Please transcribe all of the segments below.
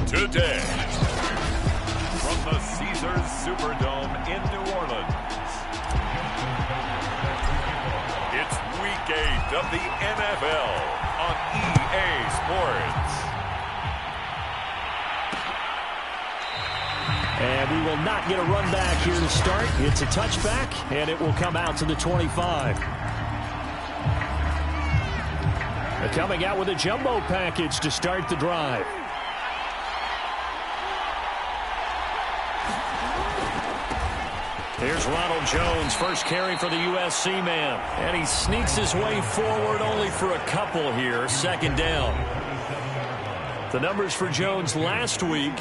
today. From the Caesars Superdome in New Orleans, it's Week 8 of the NFL on EA Sports. And we will not get a run back here to start. It's a touchback, and it will come out to the 25. They're coming out with a jumbo package to start the drive. Here's Ronald Jones, first carry for the USC man. And he sneaks his way forward only for a couple here. Second down. The numbers for Jones last week,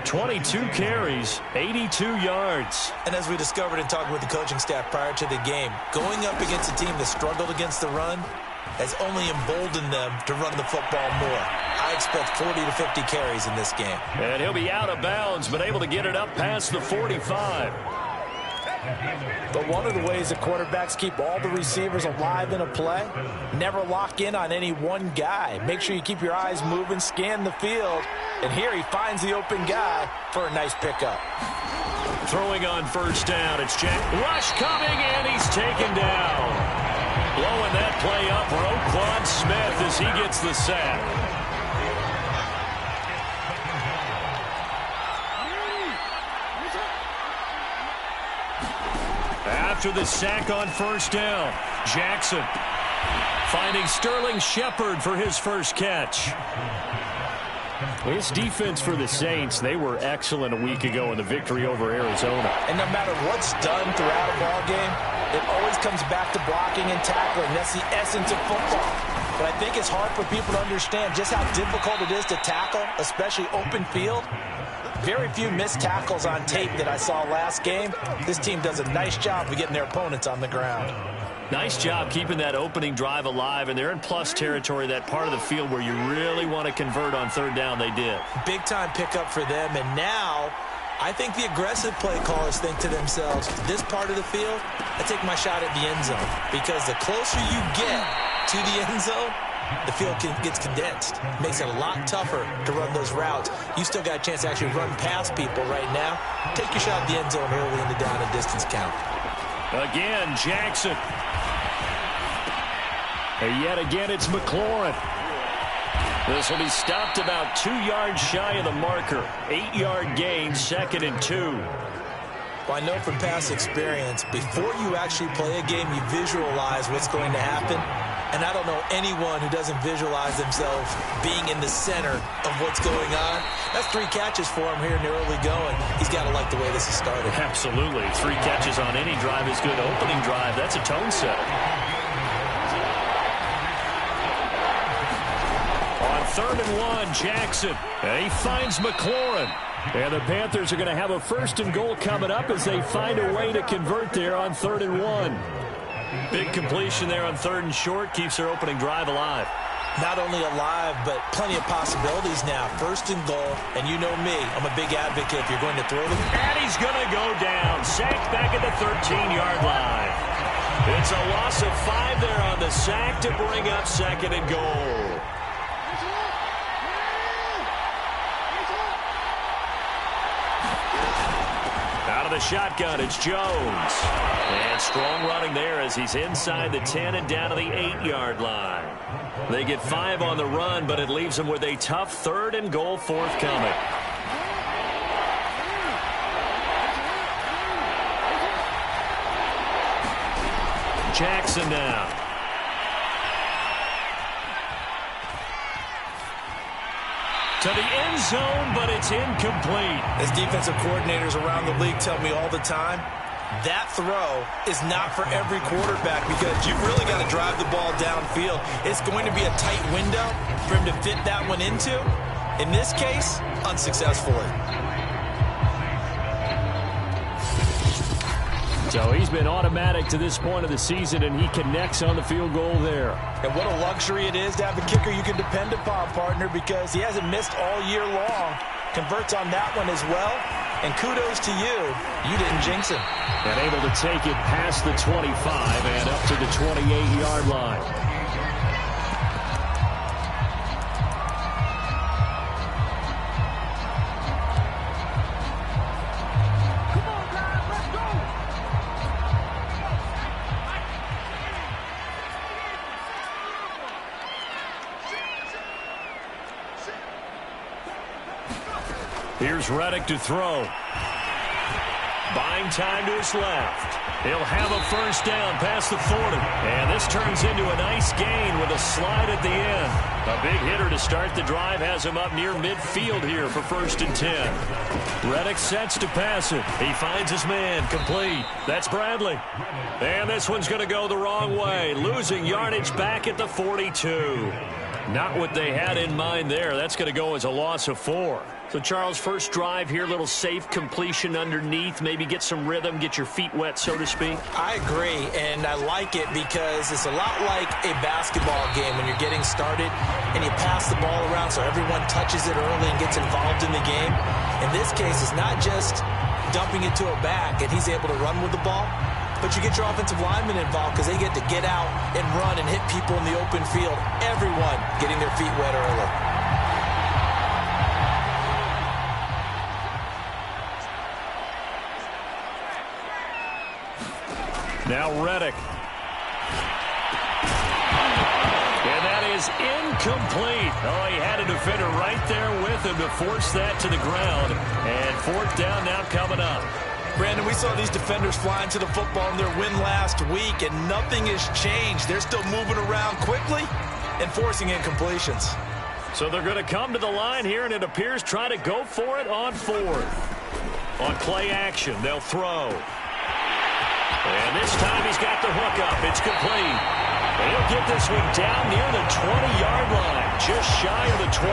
22 carries, 82 yards. And as we discovered in talking with the coaching staff prior to the game, going up against a team that struggled against the run has only emboldened them to run the football more. I expect 40 to 50 carries in this game. And he'll be out of bounds, but able to get it up past the 45. But one of the ways that quarterbacks keep all the receivers alive in a play, never lock in on any one guy. Make sure you keep your eyes moving, scan the field. And here he finds the open guy for a nice pickup. Throwing on first down, it's Jack. Rush coming, and he's taken down. Blowing that play up, Roquan Smith as he gets the sack. After the sack on first down, Jackson finding Sterling Shepard for his first catch. His defense for the Saints, they were excellent a week ago in the victory over Arizona. And no matter what's done throughout a ball game, it always comes back to blocking and tackling. That's the essence of football. But I think it's hard for people to understand just how difficult it is to tackle, especially open field. Very few missed tackles on tape that I saw last game. This team does a nice job of getting their opponents on the ground. Nice job keeping that opening drive alive, and they're in plus territory, that part of the field where you really want to convert on third down. They did. Big-time pickup for them, and now I think the aggressive play callers think to themselves, this part of the field, I take my shot at the end zone, because the closer you get to the end zone, the field gets condensed. Makes it a lot tougher to run those routes. You still got a chance to actually run past people right now. Take your shot at the end zone early in the down and distance count. Again, Jackson. And yet again, it's McLaurin. This will be stopped about 2 yards shy of the marker. 8-yard gain, 2nd and 2. Well, I know from past experience, before you actually play a game, you visualize what's going to happen. And I don't know anyone who doesn't visualize themselves being in the center of what's going on. That's 3 catches for him here in the early going. He's got to like the way this has started. Absolutely. 3 catches on any drive is good. Opening drive, that's a tone setter. On 3rd and 1, Jackson. And he finds McLaurin. And the Panthers are going to have a 1st and goal coming up as they find a way to convert there on 3rd and 1. Big completion there on 3rd and short. Keeps their opening drive alive. Not only alive, but plenty of possibilities now. 1st and goal, and you know me, I'm a big advocate if you're going to throw them. And he's going to go down. Sacked back at the 13-yard line. It's a loss of 5 there on the sack to bring up 2nd and goal. Out of the shotgun, it's Jones. And strong running there as he's inside the 10 and down to the 8-yard line. They get 5 on the run, but it leaves them with a tough 3rd and goal forthcoming. Jackson now. To the end zone, but it's incomplete. As defensive coordinators around the league tell me all the time, that throw is not for every quarterback because you've really got to drive the ball downfield. It's going to be a tight window for him to fit that one into. In this case, unsuccessfully. So he's been automatic to this point of the season, and he connects on the field goal there. And what a luxury it is to have a kicker you can depend upon, partner, because he hasn't missed all year long. Converts on that one as well. And kudos to you. You didn't jinx him. And able to take it past the 25 and up to the 28-yard line. Here's Reddick to throw. Buying time to his left. He'll have a first down past the 40. And this turns into a nice gain with a slide at the end. A big hitter to start the drive has him up near midfield here for 1st and 10. Reddick sets to pass it. He finds his man, complete. That's Bradley. And this one's going to go the wrong way, losing yardage back at the 42. Not what they had in mind there. That's going to go as a loss of 4. So, Charles, first drive here, little safe completion underneath, maybe get some rhythm, get your feet wet, so to speak. I agree, and I like it because it's a lot like a basketball game when you're getting started and you pass the ball around so everyone touches it early and gets involved in the game. In this case, it's not just dumping it to a back and he's able to run with the ball, but you get your offensive linemen involved because they get to get out and run and hit people in the open field. Everyone getting their feet wet early. Now Reddick. And that is incomplete. Oh, he had a defender right there with him to force that to the ground. And 4th down now coming up. Brandon, we saw these defenders flying to the football in their win last week, and nothing has changed. They're still moving around quickly and forcing incompletions. So they're going to come to the line here, and it appears try to go for it on 4th. On play action, they'll throw. And this time he's got the hook up. It's complete. And he'll get this one down near the 20-yard line, just shy of the 20.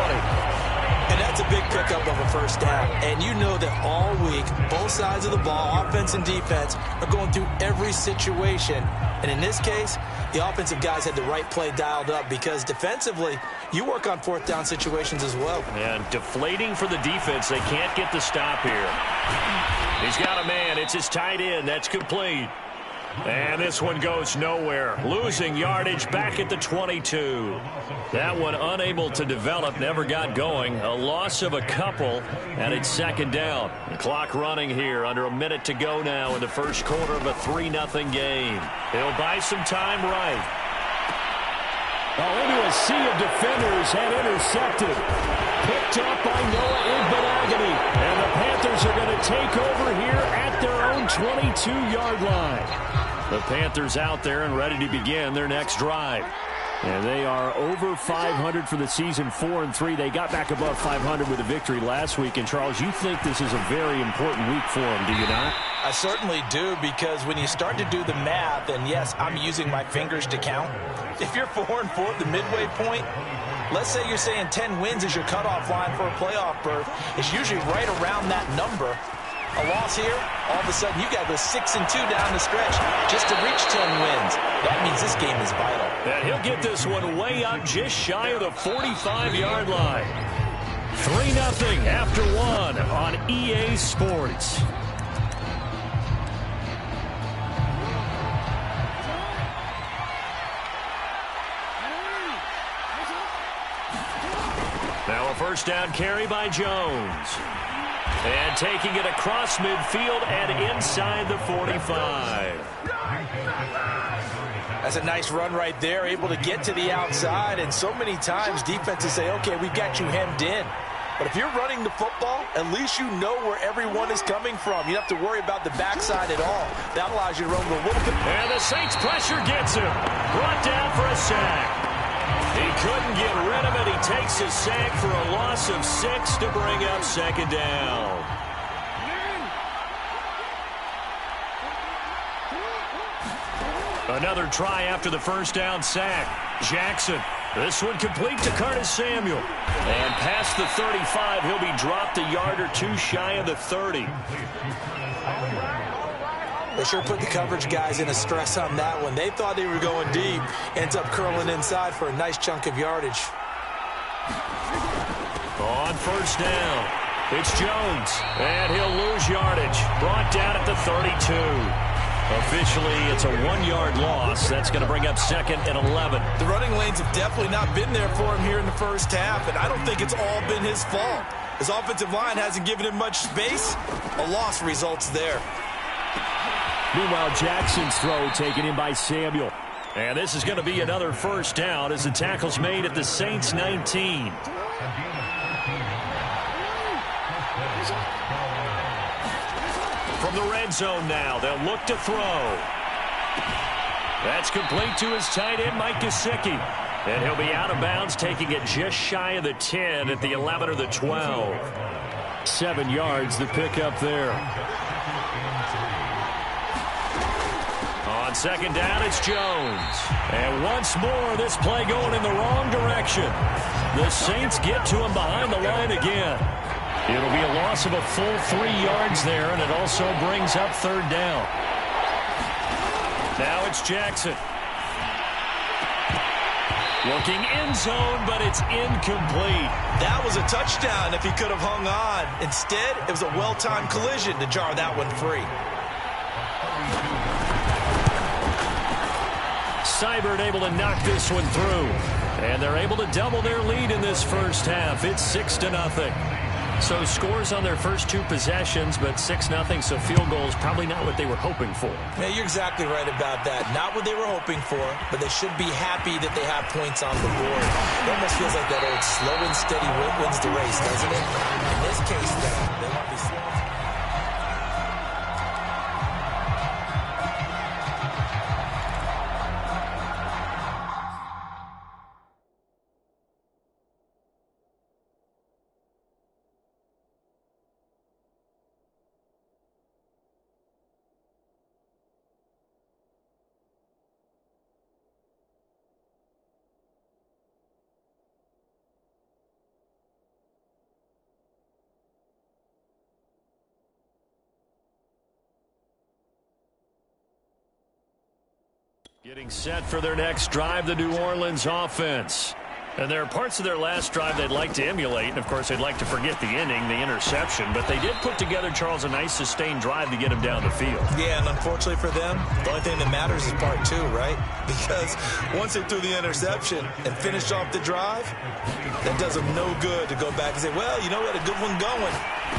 And that's a big pickup of a first down. And you know that all week, both sides of the ball, offense and defense, are going through every situation. And in this case, the offensive guys had the right play dialed up because defensively, you work on 4th down situations as well. And deflating for the defense. They can't get the stop here. He's got a man. It's his tight end. That's complete. And this one goes nowhere. Losing yardage back at the 22. That one unable to develop. Never got going. A loss of a couple. And it's 2nd down. The clock running here. Under a minute to go now in the first quarter of a 3-0 game. He'll buy some time right. Into a sea of defenders and intercepted. Picked up by Noah Igbenogany. And the Panthers are going to take over here at their own 22-yard line. The Panthers out there and ready to begin their next drive. And they are over 500 for the season, 4-3. They got back above 500 with a victory last week. And, Charles, you think this is a very important week for them, do you not? I certainly do, because when you start to do the math, and yes, I'm using my fingers to count. If you're 4-4 at the midway point, let's say you're saying 10 wins is your cutoff line for a playoff berth. It's usually right around that number. A loss here, all of a sudden you got to go 6-2 down the stretch just to reach 10 wins. That means this game is vital. And he'll get this one way up just shy of the 45-yard line. 3-0 after 1 on EA Sports. Now a first down carry by Jones. And taking it across midfield and inside the 45. That's a nice run right there, able to get to the outside. And so many times defenses say, okay, we've got you hemmed in. But if you're running the football, at least you know where everyone is coming from. You don't have to worry about the backside at all. That allows you to run a little bit. And the Saints pressure gets him. Brought down for a sack. He couldn't get rid of it. He takes a sack for a loss of 6 to bring up 2nd down. Another try after the first down sack. Jackson. This one complete to Curtis Samuel. And past the 35, he'll be dropped a yard or two shy of the 30. They sure put the coverage guys in a stress on that one. They thought they were going deep. Ends up curling inside for a nice chunk of yardage. On first down, it's Jones. And he'll lose yardage. Brought down at the 32. Officially, it's a 1-yard loss. That's going to bring up 2nd and 11. The running lanes have definitely not been there for him here in the first half, and I don't think it's all been his fault. His offensive line hasn't given him much space. A loss results there. Meanwhile, Jackson's throw taken in by Samuel. And this is going to be another first down as the tackle's made at the Saints 19. From the red zone now, they'll look to throw. That's complete to his tight end, Mike Gesicki. And he'll be out of bounds, taking it just shy of the 10 at the 11 or the 12. 7 yards, the pickup there. On second down, it's Jones. And once more, this play going in the wrong direction. The Saints get to him behind the line again. It'll be a loss of a full 3 yards there, and it also brings up third down. Now it's Jackson. Looking end zone, but it's incomplete. That was a touchdown if he could have hung on. Instead, it was a well-timed collision to jar that one free. Seibert able to knock this one through. And they're able to double their lead in this first half. It's 6-0. So scores on their first 2 possessions, but 6-0, so field goals probably not what they were hoping for. Yeah, you're exactly right about that. Not what they were hoping for, but they should be happy that they have points on the board. It almost feels like that old slow and steady wins the race, doesn't it? In this case, though, they want to be slow. Getting set for their next drive, the New Orleans offense. And there are parts of their last drive they'd like to emulate. And, of course, they'd like to forget the inning, the interception. But they did put together, Charles, a nice sustained drive to get him down the field. Yeah, and unfortunately for them, the only thing that matters is part 2, right? Because once they threw the interception and finished off the drive, that does them no good to go back and say, well, you know, we had a good one going.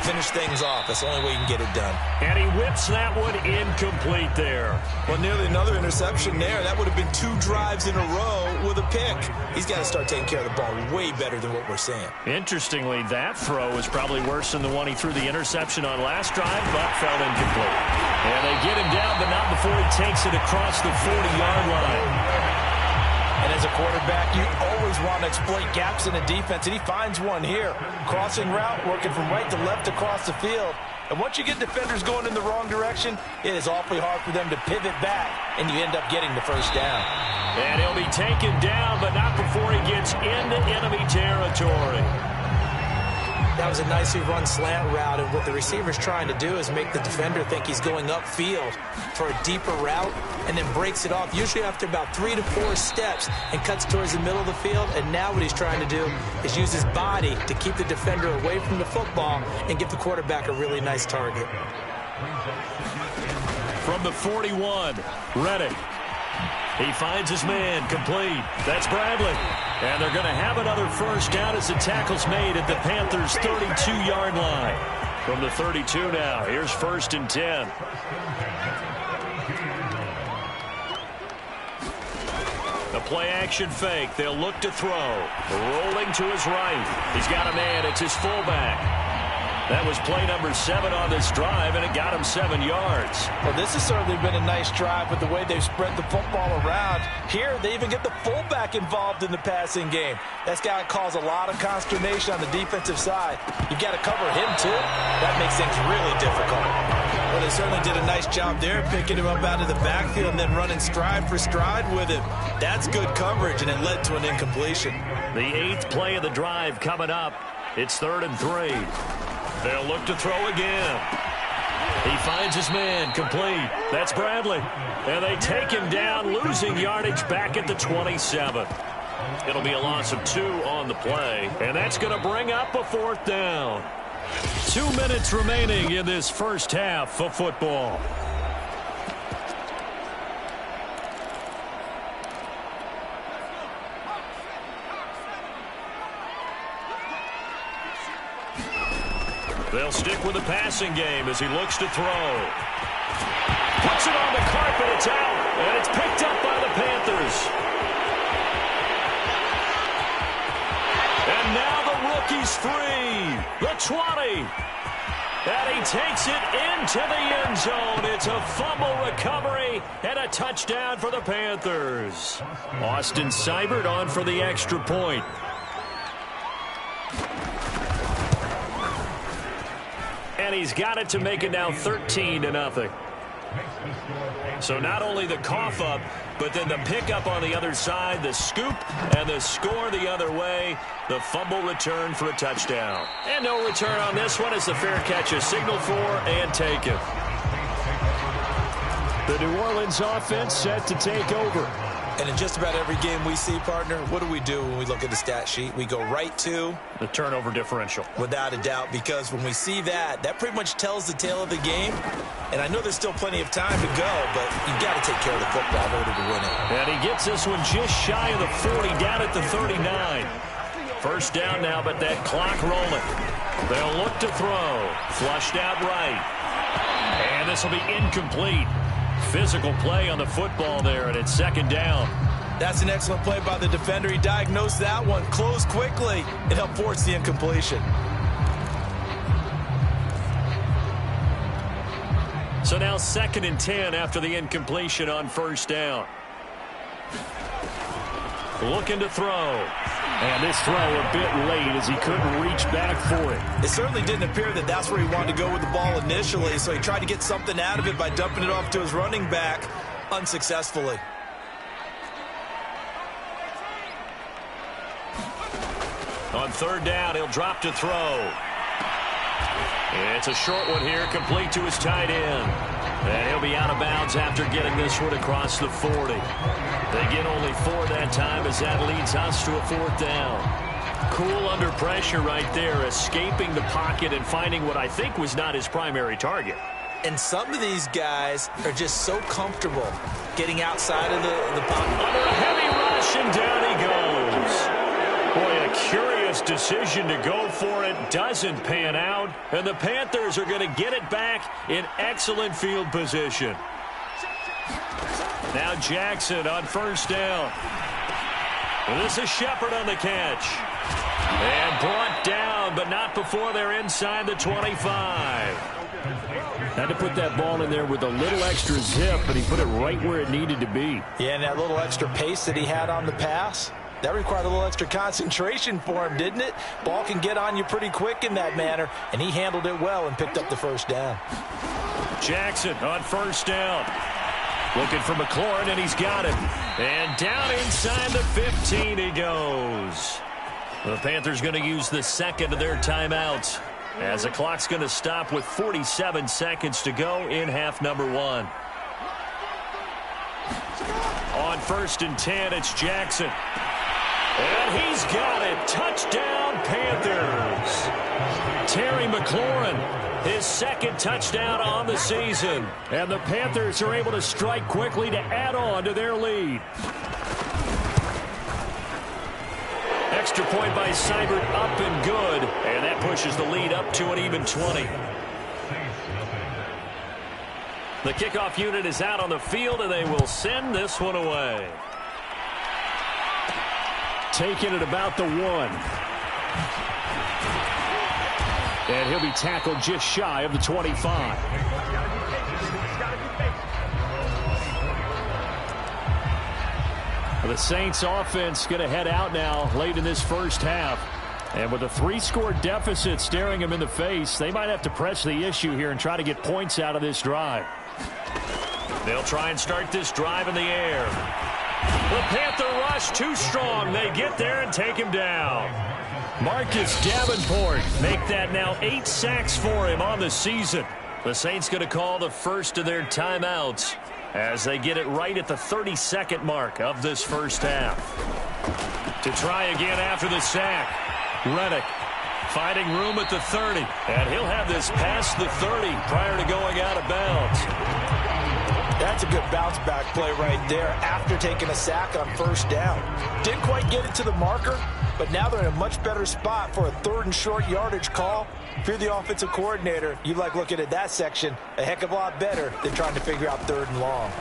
Finish things off. That's the only way you can get it done. And he whips that one incomplete there. Well, nearly another interception there. That would have been 2 drives in a row with a pick. He's got to start taking care of the ball way better than what we're seeing. Interestingly, that throw is probably worse than the one he threw the interception on last drive, but fell incomplete. And they get him down, but not before he takes it across the 40-yard line. And as a quarterback, you always want to exploit gaps in the defense, and he finds one here. Crossing route, working from right to left across the field. And once you get defenders going in the wrong direction, it is awfully hard for them to pivot back, and you end up getting the first down. And he'll be taken down, but not before he gets into enemy territory. That was a nicely run slant route, and what the receiver's trying to do is make the defender think he's going upfield for a deeper route and then breaks it off, usually after about 3 to 4 steps, and cuts towards the middle of the field. And now what he's trying to do is use his body to keep the defender away from the football and give the quarterback a really nice target. From the 41, Reddick. He finds his man, complete. That's Bradley. And they're going to have another first down as the tackle's made at the Panthers' 32-yard line. From the 32 now, here's 1st and 10. A play-action fake. They'll look to throw. Rolling to his right. He's got a man. It's his fullback. That was play number 7 on this drive, and it got him 7 yards. Well, this has certainly been a nice drive with the way they've spread the football around. Here, they even get the fullback involved in the passing game. That's got to cause a lot of consternation on the defensive side. You've got to cover him, too. That makes things really difficult. Well, they certainly did a nice job there, picking him up out of the backfield and then running stride for stride with him. That's good coverage, and it led to an incompletion. The 8th play of the drive coming up. It's 3rd and 3. They'll look to throw again. He finds his man, complete. That's Bradley. And they take him down, losing yardage back at the 27. It'll be a loss of 2 on the play. And that's going to bring up a 4th down. 2 minutes remaining in this first half of football. They'll stick with the passing game as he looks to throw. Puts it on the carpet. It's out. And it's picked up by the Panthers. And now the rookie's free. The 20. And he takes it into the end zone. It's a fumble recovery and a touchdown for the Panthers. Austin Seibert on for the extra point. And he's got it to make it now 13-0. So not only the cough up, but then the pickup on the other side, the scoop, and the score the other way. The fumble return for a touchdown. And no return on this one as the fair catch is signaled for and taken. The New Orleans offense set to take over. And in just about every game we see, partner, what do when we look at the stat sheet? We go right to the turnover differential. Without a doubt, because when we see that, that pretty much tells the tale of the game. And I know there's still plenty of time to go, but you've got to take care of the football in order to win it. And he gets this one just shy of the 40, down at the 39. First down now, but that clock rolling. They'll look to throw. Flushed out right. And this will be incomplete. Physical play on the football there, and it's second down. That's an excellent play by the defender. He diagnosed that one, closed quickly, and helped force the incompletion. So now 2nd and 10 after the incompletion on first down. Looking to throw. And this throw a bit late as he couldn't reach back for it. It certainly didn't appear that that's where he wanted to go with the ball initially, so he tried to get something out of it by dumping it off to his running back unsuccessfully. On third down, he'll drop to throw. It's a short one here, complete to his tight end. And he'll be out of bounds after getting this one across the 40. They get only 4 that time as that leads us to a 4th down. Cool under pressure right there, escaping the pocket and finding what I think was not his primary target. And some of these guys are just so comfortable getting outside of the pocket. Under a heavy rush, and down he goes. Boy, a curious decision to go for it. Doesn't pan out. And the Panthers are going to get it back in excellent field position. Now Jackson on first down. Well, this is Shepard on the catch. And brought down, but not before they're inside the 25. Had to put that ball in there with a little extra zip, but he put it right where it needed to be. Yeah, and that little extra pace that he had on the pass, that required a little extra concentration for him, didn't it? Ball can get on you pretty quick in that manner, and he handled it well and picked up the first down. Jackson on first down. Looking for McLaurin, and he's got him. And down inside the 15 he goes. The Panthers going to use the second of their timeouts, as the clock's going to stop with 47 seconds to go in half number 1. On 1st and 10, it's Jackson. And he's got it. Touchdown, Panthers. Terry McLaurin, his 2nd touchdown on the season. And the Panthers are able to strike quickly to add on to their lead. Extra point by Seibert, up and good. And that pushes the lead up to an even 20. The kickoff unit is out on the field, and they will send this one away. Taking it about the 1. And he'll be tackled just shy of the 25. The Saints offense going to head out now late in this first half. And with a 3-score deficit staring them in the face, they might have to press the issue here and try to get points out of this drive. They'll try and start this drive in the air. The Panther rush too strong. They get there and take him down. Marcus Davenport make that now 8 sacks for him on the season. The Saints going to call the first of their timeouts as they get it right at the 32nd mark of this first half. To try again after the sack, Reddick finding room at the 30, and he'll have this past the 30 prior to going out of bounds. That's a good bounce-back play right there after taking a sack on first down. Didn't quite get it to the marker, but now they're in a much better spot for a 3rd and short yardage call. If you're the offensive coordinator, you like looking at that section a heck of a lot better than trying to figure out 3rd and long.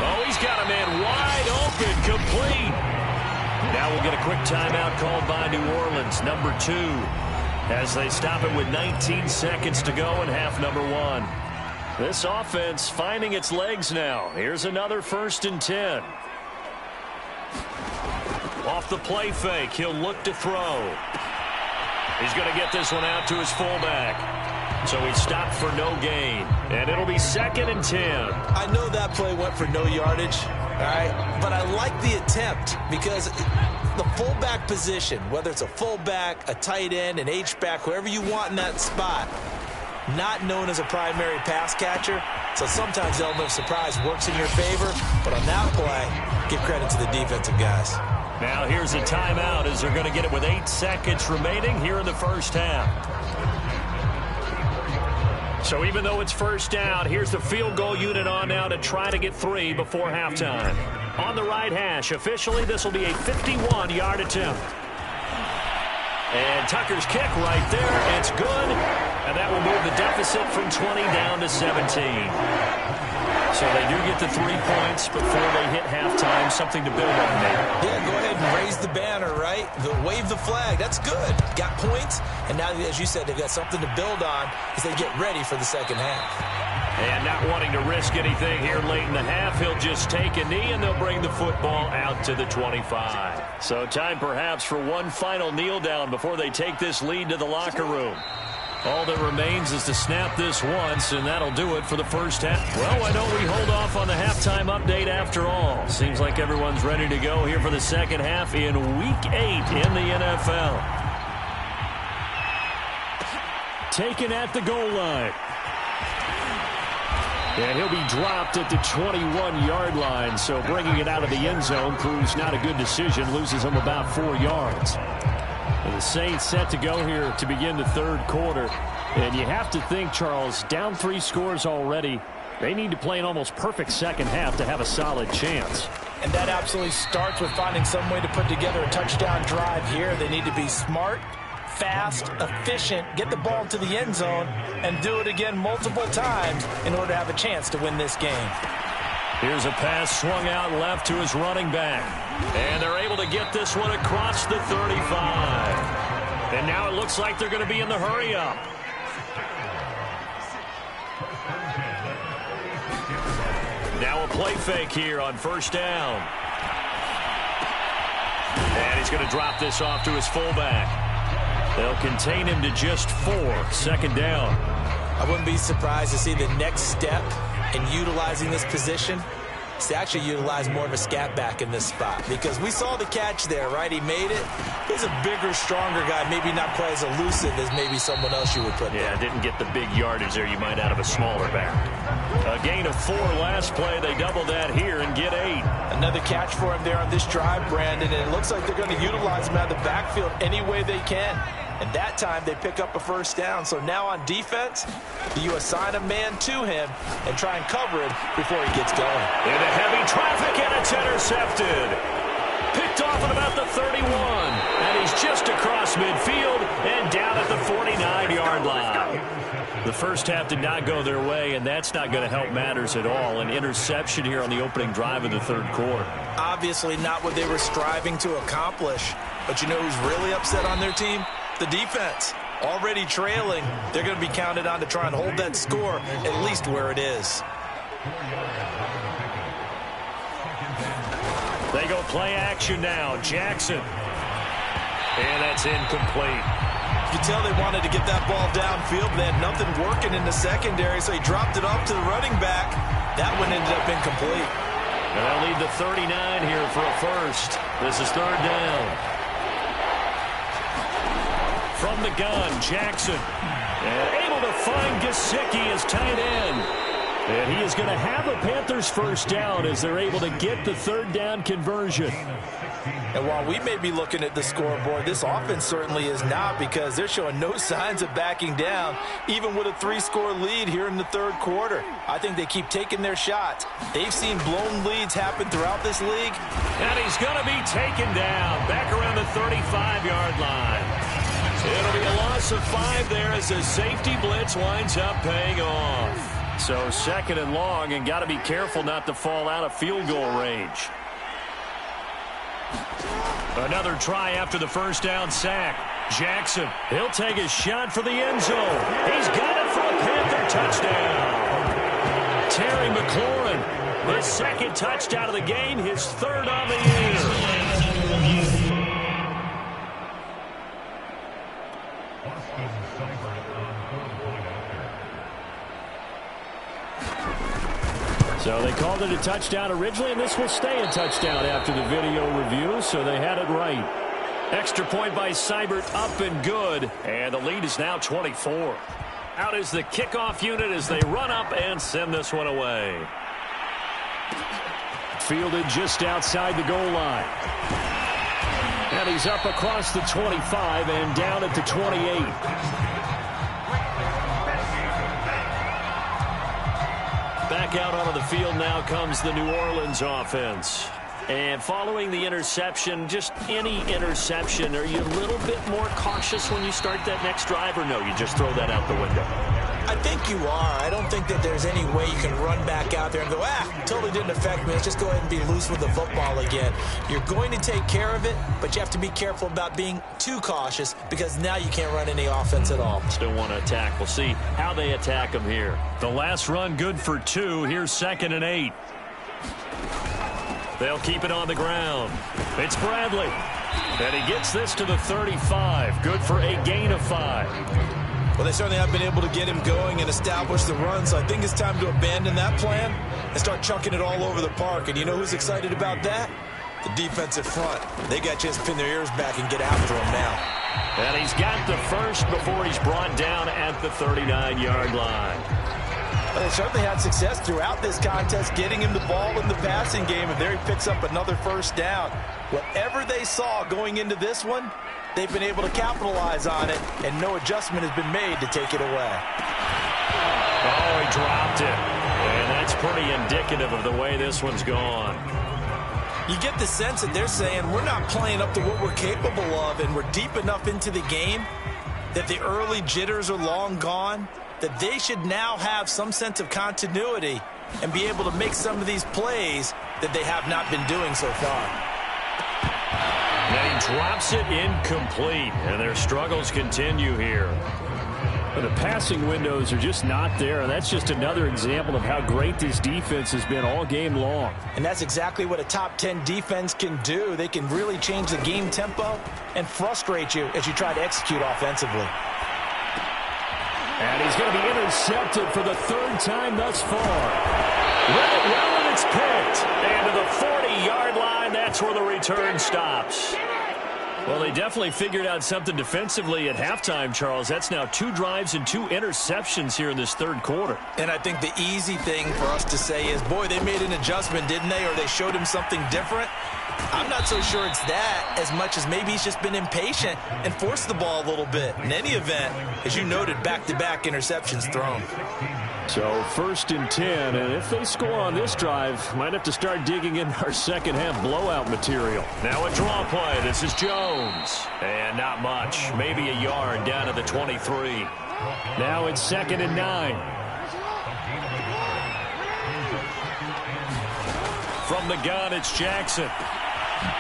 Oh, he's got a man wide open, complete. Now we'll get a quick timeout called by New Orleans, number 2, as they stop it with 19 seconds to go in half number 1. This offense finding its legs now. Here's another 1st and 10. Off the play fake, he'll look to throw. He's going to get this one out to his fullback. So he stopped for no gain, and it'll be 2nd and 10. I know that play went for no yardage, all right, but I like the attempt because the fullback position, whether it's a fullback, a tight end, an H-back, whoever you want in that spot, not known as a primary pass catcher, so sometimes the element of surprise works in your favor, but on that play, give credit to the defensive guys. Now here's a timeout as they're going to get it with 8 seconds remaining here in the first half. So even though it's 1st down, here's the field goal unit on now to try to get 3 before halftime. On the right hash, officially this will be a 51-yard attempt. And Tucker's kick right there, it's good. And that will move the deficit from 20 down to 17. So they do get the 3 points before they hit halftime. Something to build on there. Yeah, go ahead and raise the banner, right? Wave the flag. That's good. Got points, and now, as you said, they've got something to build on as they get ready for the second half. And not wanting to risk anything here late in the half, he'll just take a knee, and they'll bring the football out to the 25. So time perhaps for one final kneel down before they take this lead to the locker room. All that remains is to snap this once, and that'll do it for the first half. Well, why don't we hold off on the halftime update after all? Seems like everyone's ready to go here for the second half in Week 8 in the NFL. Taken at the goal line. And he'll be dropped at the 21-yard line, so bringing it out of the end zone proves not a good decision, loses him about 4 yards. And the Saints set to go here to begin the third quarter. And you have to think, Charles, down 3 scores already. They need to play an almost perfect second half to have a solid chance. And that absolutely starts with finding some way to put together a touchdown drive here. They need to be smart, fast, efficient, get the ball to the end zone, and do it again multiple times in order to have a chance to win this game. Here's a pass swung out left to his running back. And they're able to get this one across the 35. And now it looks like they're going to be in the hurry-up. Now a play fake here on 1st down. And he's going to drop this off to his fullback. They'll contain him to just 4, 2nd down. I wouldn't be surprised to see the next step in utilizing this position is to actually utilize more of a scat back in this spot, because we saw the catch there, right? He made it. He's a bigger, stronger guy, maybe not quite as elusive as maybe someone else you would put there. Yeah, didn't get the big yardage there you might out of a smaller back. A gain of 4 last play. They double that here and get 8. Another catch for him there on this drive, Brandon, and it looks like they're going to utilize him out of the backfield any way they can. And that time they pick up a 1st down. So now on defense, you assign a man to him and try and cover it before he gets going. Into heavy traffic, and it's intercepted. Picked off at about the 31. And he's just across midfield and down at the 49-yard line. The first half did not go their way, and that's not going to help matters at all. An interception here on the opening drive of the third quarter. Obviously not what they were striving to accomplish. But you know who's really upset on their team? The defense. Already trailing, they're going to be counted on to try and hold that score at least where it is. They go play action now. Jackson. And that's incomplete. You can tell they wanted to get that ball downfield. They had nothing working in the secondary, so he dropped it off to the running back. That one ended up incomplete. And they'll lead the 39 here for a first. This is 3rd down. From the gun, Jackson. And able to find Gesicki as tight end. And he is going to have a Panthers 1st down as they're able to get the 3rd down conversion. And while we may be looking at the scoreboard, this offense certainly is not, because they're showing no signs of backing down, even with a 3-score lead here in the third quarter. I think they keep taking their shots. They've seen blown leads happen throughout this league. And he's going to be taken down back around the 35-yard line. It'll be a loss of 5 there as the safety blitz winds up paying off. So 2nd and long, and got to be careful not to fall out of field goal range. Another try after the first down sack. Jackson, he'll take a shot for the end zone. He's got it for a Panther touchdown. Terry McLaurin, his second touchdown of the game, his third on the year. So they called it a touchdown originally, and this will stay a touchdown after the video review, so they had it right. Extra point by Seibert, up and good, and the lead is now 24. Out is the kickoff unit as they run up and send this one away. Fielded just outside the goal line. And he's up across the 25 and down at the 28. Back out onto the field now comes the New Orleans offense. And following the interception, just any interception, are you a little bit more cautious when you start that next drive, or no, you just throw that out the window? I think you are. I don't think that there's any way you can run back out there and go, totally didn't affect me. Let's just go ahead and be loose with the football again. You're going to take care of it, but you have to be careful about being too cautious because now you can't run any offense at all. Still want to attack. We'll see how they attack them here. The last run good for 2. Here's 2nd and 8. They'll keep it on the ground. It's Bradley. And he gets this to the 35. Good for a gain of 5. Well, they certainly have been able to get him going and establish the run, so I think it's time to abandon that plan and start chucking it all over the park. And you know who's excited about that? The defensive front. They got a chance to pin their ears back and get after him now. And he's got the first before he's brought down at the 39-yard line. Well, they certainly had success throughout this contest getting him the ball in the passing game, and there he picks up another first down. Whatever they saw going into this one, they've been able to capitalize on it, and no adjustment has been made to take it away. Oh, he dropped it. And that's pretty indicative of the way this one's gone. You get the sense that they're saying we're not playing up to what we're capable of, and we're deep enough into the game that the early jitters are long gone, that they should now have some sense of continuity and be able to make some of these plays that they have not been doing so far. And he drops it incomplete, and their struggles continue here. But the passing windows are just not there, and that's just another example of how great this defense has been all game long. And that's exactly what a top 10 defense can do. They can really change the game tempo and frustrate you as you try to execute offensively. And he's going to be intercepted for the 3rd time thus far. Read it well, and it's picked. And to the 40-yard line, that's where the return stops. Well, they definitely figured out something defensively at halftime, Charles. That's now 2 drives and 2 interceptions here in this 3rd quarter. And I think the easy thing for us to say is, boy, they made an adjustment, didn't they? Or they showed him something different. I'm not so sure it's that as much as maybe he's just been impatient and forced the ball a little bit. In any event, as you noted, back-to-back interceptions thrown. So 1st and 10, and if they score on this drive, might have to start digging in our second-half blowout material. Now a draw play. This is Jones. And not much. Maybe a yard down to the 23. Now it's 2nd and 9. From the gun, it's Jackson.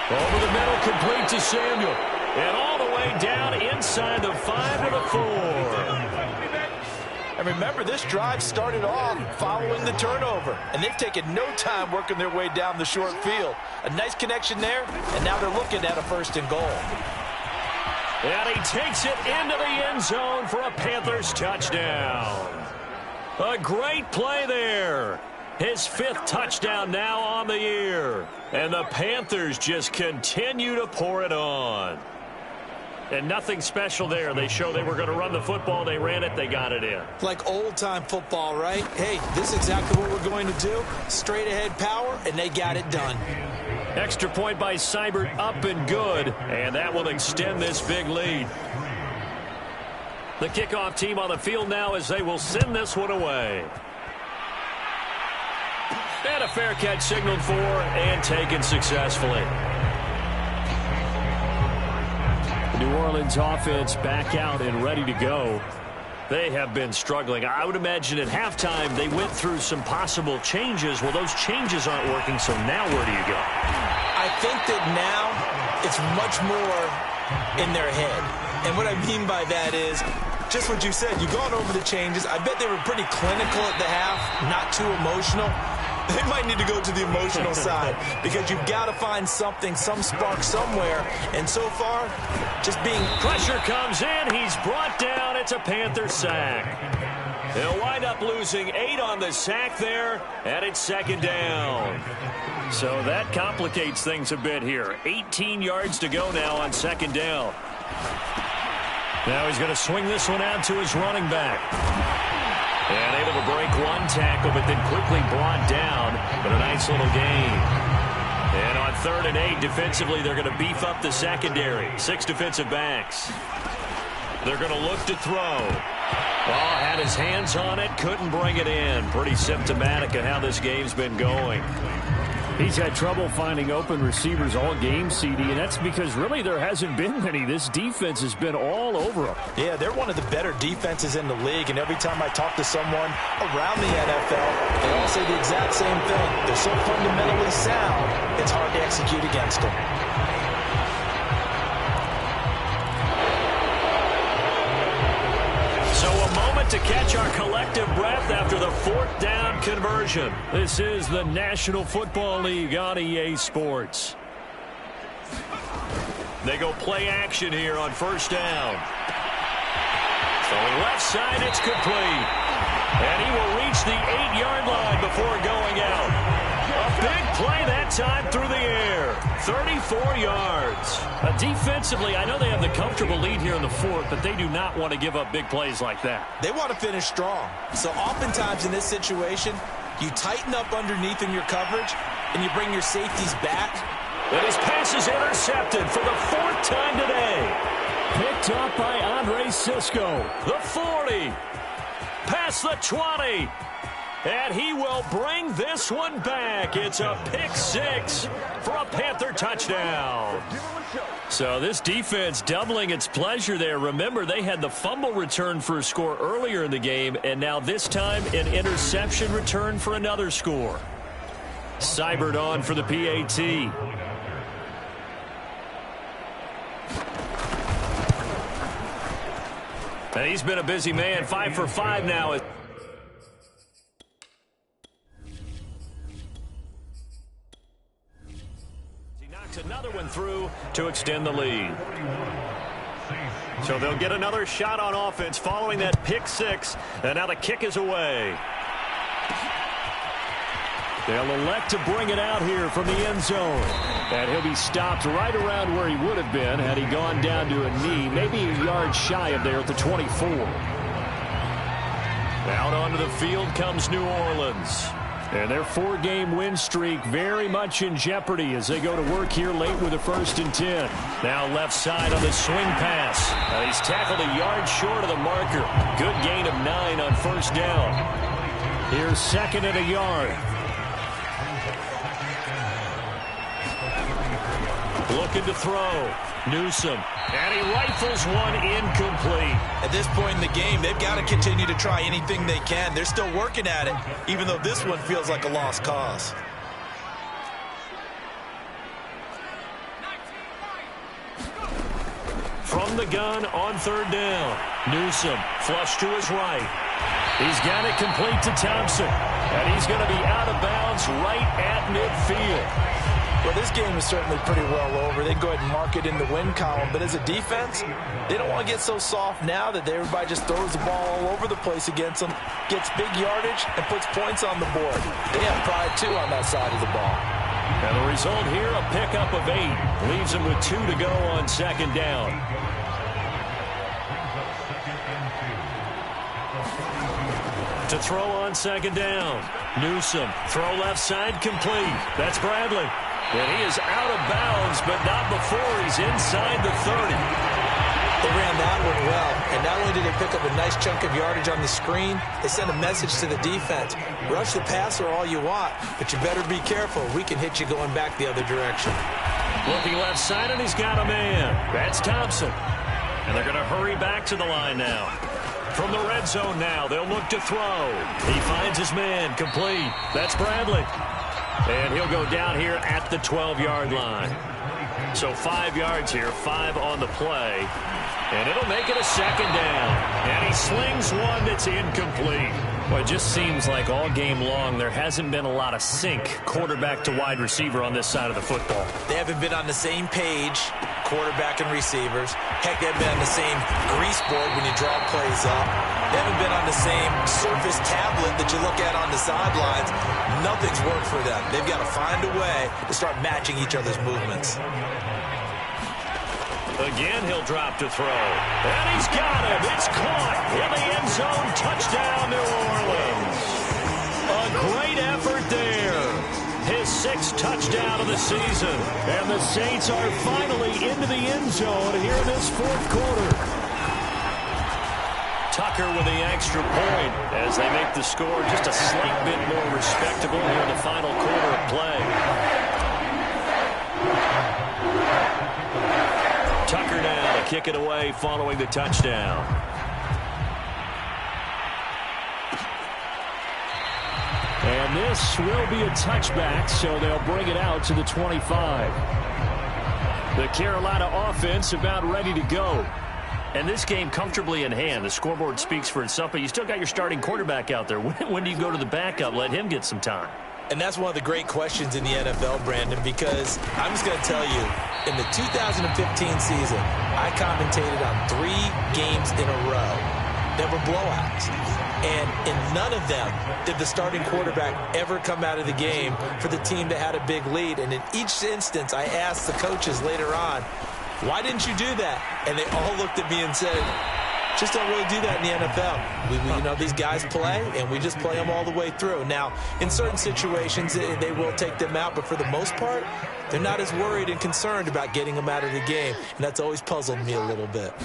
Over the middle, complete to Samuel. And all the way down inside the 5 to the 4. And remember, this drive started off following the turnover. And they've taken no time working their way down the short field. A nice connection there, and now they're looking at a 1st and goal. And he takes it into the end zone for a Panthers touchdown. A great play there. His 5th touchdown now on the year. And the Panthers just continue to pour it on. And nothing special there. They show they were going to run the football. They ran it. They got it in. Like old-time football, right? Hey, this is exactly what we're going to do. Straight ahead power, and they got it done. Extra point by Seibert, up and good. And that will extend this big lead. The kickoff team on the field now as they will send this one away. And a fair catch signaled for and taken successfully. The New Orleans offense back out and ready to go. They have been struggling. I would imagine at halftime they went through some possible changes. Well, those changes aren't working, so now where do you go? I think that now it's much more in their head. And what I mean by that is just what you said. You've gone over the changes. I bet they were pretty clinical at the half, not too emotional. They might need to go to the emotional side because you've got to find something, some spark somewhere. And so far, just being... Pressure comes in. He's brought down. It's a Panther sack. They'll wind up losing 8 on the sack there, and it's second down. So that complicates things a bit here. 18 yards to go now on second down. Now he's going to swing this one out to his running back. And able to break one tackle, but then quickly brought down. But a nice little gain. And on 3rd and 8, defensively, they're going to beef up the secondary. 6 defensive backs. They're going to look to throw. Ball had his hands on it, couldn't bring it in. Pretty symptomatic of how this game's been going. He's had trouble finding open receivers all game, CD, and that's because really there hasn't been many. This defense has been all over him. Yeah, they're one of the better defenses in the league, and every time I talk to someone around the NFL, they all say the exact same thing. They're so fundamentally sound, it's hard to execute against them. So a moment to catch our collective breath after the 4th down conversion. This is the National Football League on EA Sports. They go play action here on 1st down. Throwing left side, it's complete. And he will reach the 8-yard line before going out. A big play that time through the air. 34 yards. Defensively, I know they have the comfortable lead here in the 4th, but they do not want to give up big plays like that. They want to finish strong. So oftentimes in this situation, you tighten up underneath in your coverage, and you bring your safeties back. And his pass is intercepted for the 4th time today. Picked up by Andre Sisco. The 40. Past the 20. And he will bring this one back. It's a pick 6 for a Panther touchdown. So this defense doubling its pleasure there. Remember, they had the fumble return for a score earlier in the game, and now this time an interception return for another score. Seibert on for the PAT. And he's been a busy man. 5 for 5 now. Another one through to extend the lead. So they'll get another shot on offense following that pick 6. And now the kick is away. They'll elect to bring it out here from the end zone. And he'll be stopped right around where he would have been had he gone down to a knee, maybe a yard shy of there at the 24. Out onto the field comes New Orleans. And their 4-game win streak very much in jeopardy as they go to work here late with a 1st and 10. Now left side on the swing pass. He's tackled a yard short of the marker. Good gain of 9 on 1st down. Here's 2nd and a yard. Looking to throw. Newsome. And he rifles one incomplete. At this point in the game, they've got to continue to try anything they can. They're still working at it, even though this one feels like a lost cause. From the gun on 3rd down. Newsome flush to his right. He's got it complete to Thompson. And he's going to be out of bounds right at midfield. Well, this game is certainly pretty well over. They go ahead and mark it in the win column. But as a defense, they don't want to get so soft now that everybody just throws the ball all over the place against them, gets big yardage, and puts points on the board. They have pride, too, on that side of the ball. And the result here, a pickup of 8. Leaves them with 2 to go on 2nd down. To throw on 2nd down. Newsome, throw left side, complete. That's Bradley. And he is out of bounds, but not before he's inside the 30. They ran that one well, and not only did they pick up a nice chunk of yardage on the screen, they sent a message to the defense. Rush the passer all you want, but you better be careful. We can hit you going back the other direction. Looking left side, and he's got a man. That's Thompson. And they're going to hurry back to the line now. From the red zone now, they'll look to throw. He finds his man, complete. That's Bradley. And he'll go down here at the 12-yard line. So 5 yards here, 5 on the play. And it'll make it a second down. And he slings one that's incomplete. Well, it just seems like all game long there hasn't been a lot of sync quarterback to wide receiver on this side of the football. They haven't been on the same page, quarterback and receivers. Heck, they haven't been on the same grease board when you draw plays up. They haven't been on the same Surface tablet that you look at on the sidelines. Nothing's worked for them. They've got to find a way to start matching each other's movements. Again, he'll drop to throw. And he's got him. It's caught in the end zone. Touchdown, New Orleans. A great effort there. His 6th touchdown of the season. And the Saints are finally into the end zone here in this 4th quarter. Tucker with the extra point as they make the score just a slight bit more respectable here in the final quarter of play. Tucker now to kick it away following the touchdown. And this will be a touchback, so they'll bring it out to the 25. The Carolina offense about ready to go. And this game comfortably in hand. The scoreboard speaks for itself, but you still got your starting quarterback out there. When do you go to the backup? Let him get some time. And that's one of the great questions in the NFL, Brandon, because I'm just going to tell you, in the 2015 season, I commentated on 3 games in a row that were blowouts. And in none of them did the starting quarterback ever come out of the game for the team that had a big lead. And in each instance, I asked the coaches later on, why didn't you do that? And they all looked at me and said, just don't really do that in the NFL. You know, these guys play, and we just play them all the way through. Now, in certain situations, they will take them out, but for the most part, they're not as worried and concerned about getting them out of the game, and that's always puzzled me a little bit.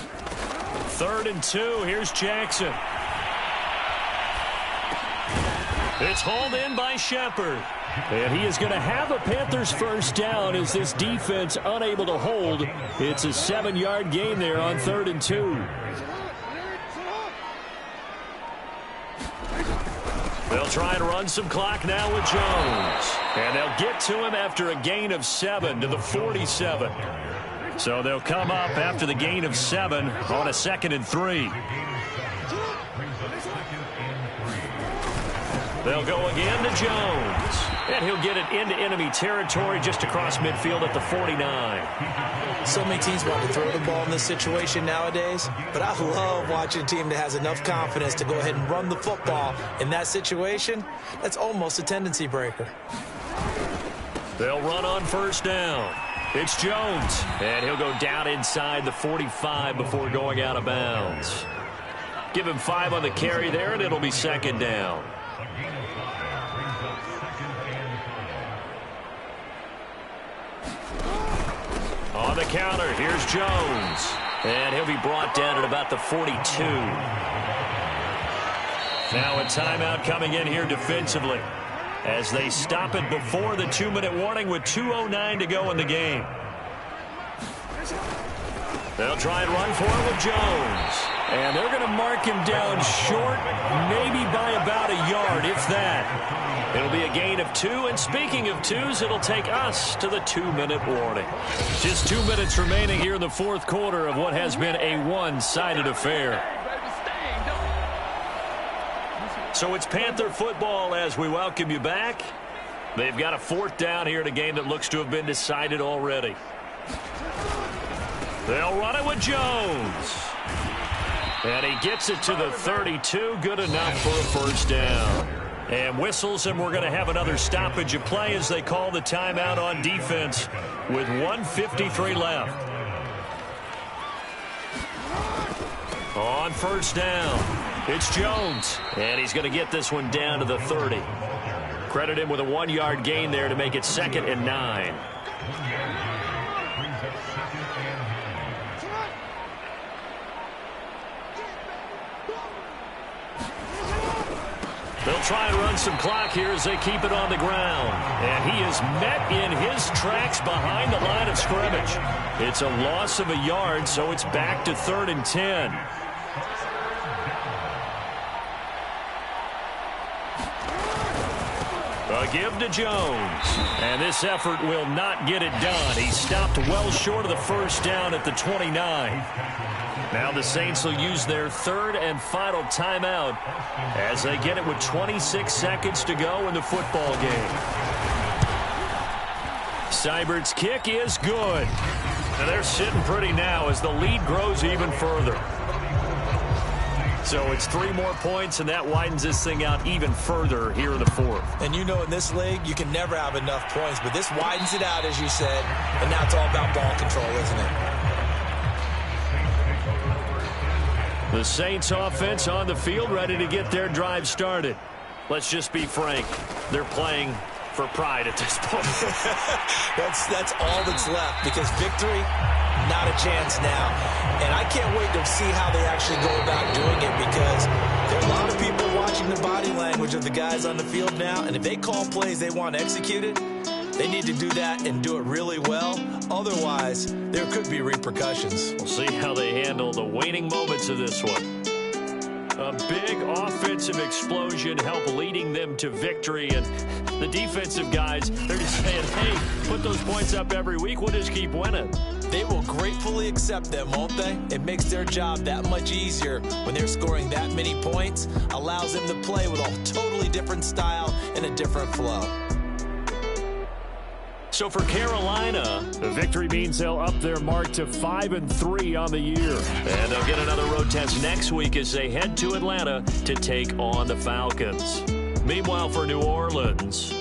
3rd and 2. Here's Jackson. It's hauled in by Shepard. And he is going to have a Panthers first down as this defense unable to hold. It's a 7-yard gain there on 3rd and 2. They'll try and run some clock now with Jones. And they'll get to him after a gain of 7 to the 47. So they'll come up after the gain of 7 on a 2nd and 3. They'll go again to Jones. And he'll get it into enemy territory just across midfield at the 49. So many teams want to throw the ball in this situation nowadays, but I love watching a team that has enough confidence to go ahead and run the football in that situation. That's almost a tendency breaker. They'll run on first down. It's Jones, and he'll go down inside the 45 before going out of bounds. Give him 5 on the carry there, and it'll be 2nd down. On the counter, here's Jones. And he'll be brought down at about the 42. Now a timeout coming in here defensively as they stop it before the 2-minute warning with 2:09 to go in the game. They'll try and run for it with Jones. And they're going to mark him down short, maybe by about a yard, if that. It'll be a gain of 2, and speaking of 2s, it'll take us to the 2-minute warning. Just 2 minutes remaining here in the 4th quarter of what has been a one-sided affair. So it's Panther football as we welcome you back. They've got a 4th down here in a game that looks to have been decided already. They'll run it with Jones. And he gets it to the 32. Good enough for a first down. And whistles, and we're going to have another stoppage of play as they call the timeout on defense with 1:53 left. On first down, it's Jones. And he's going to get this one down to the 30. Credit him with a 1-yard gain there to make it 2nd and 9. They'll try and run some clock here as they keep it on the ground. And he is met in his tracks behind the line of scrimmage. It's a loss of a yard, so it's back to 3rd and 10. give to Jones. And this effort will not get it done. He stopped well short of the first down at the 29. Now the Saints will use their third and final timeout as they get it with 26 seconds to go in the football game. Seibert's kick is good. And they're sitting pretty now as the lead grows even further. So it's 3 more points, and that widens this thing out even further here in the fourth. And you know in this league, you can never have enough points, but this widens it out, as you said, and now it's all about ball control, isn't it? The Saints offense on the field, ready to get their drive started. Let's just be frank. They're playing for pride at this point. That's all that's left, because victory, not a chance now. And I can't wait to see how they actually go about doing it, because there are a lot of people watching the body language of the guys on the field now, and if they call plays they want executed, they need to do that and do it really well. Otherwise, there could be repercussions. We'll see how they handle the waning moments of this one. A big offensive explosion helped leading them to victory. And the defensive guys, they're just saying, hey, put those points up every week. We'll just keep winning. They will gratefully accept them, won't they? It makes their job that much easier when they're scoring that many points. Allows them to play with a totally different style and a different flow. So for Carolina, the victory means they'll up their mark to 5-3 on the year. And they'll get another road test next week as they head to Atlanta to take on the Falcons. Meanwhile, for New Orleans,